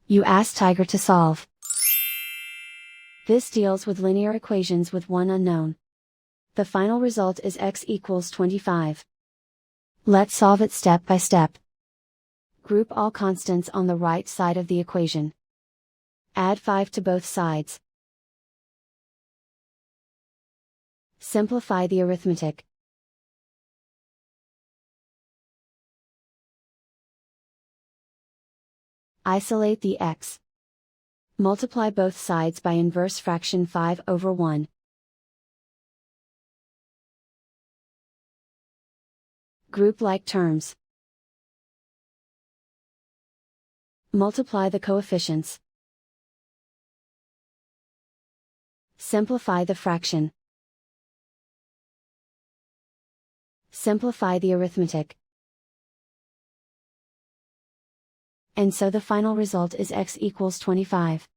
You ask Tiger to solve. This deals with linear equations with one unknown. The final result is x equals 25. Let's solve it step by step. Group all constants on the right side of the equation. Add 5 to both sides. Simplify the arithmetic. Isolate the x. Multiply both sides by inverse fraction 5/1. Group like terms. Multiply the coefficients. Simplify the fraction. Simplify the arithmetic. And so the final result is x equals 25.